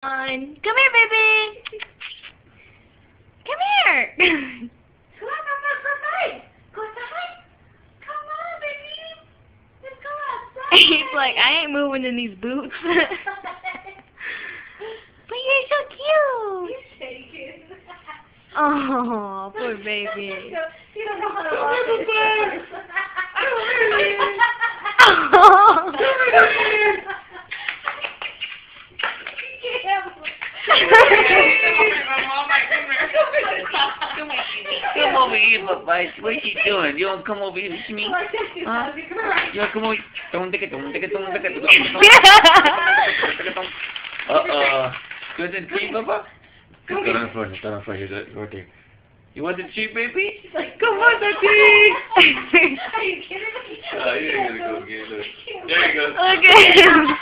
Come here, baby. Come here. Come on, outside. Go outside. Come on, baby. Let's go outside. He's like, I ain't moving in these boots. But you're so cute. He's shaking. Oh, poor baby. You don't know how to walk it. Come over here, Papa. What are you doing? You don't come over here with me? Huh? You don't come over here? Don't take it, don't take it, don't take it. Uh-oh. You want the treat, Papa? Go on the floor, go on the floor. Here's it, right there. You want the treat, baby? Come on, Daddy! Are you kidding me? Oh, you're gonna go get it. There you go. Look at him.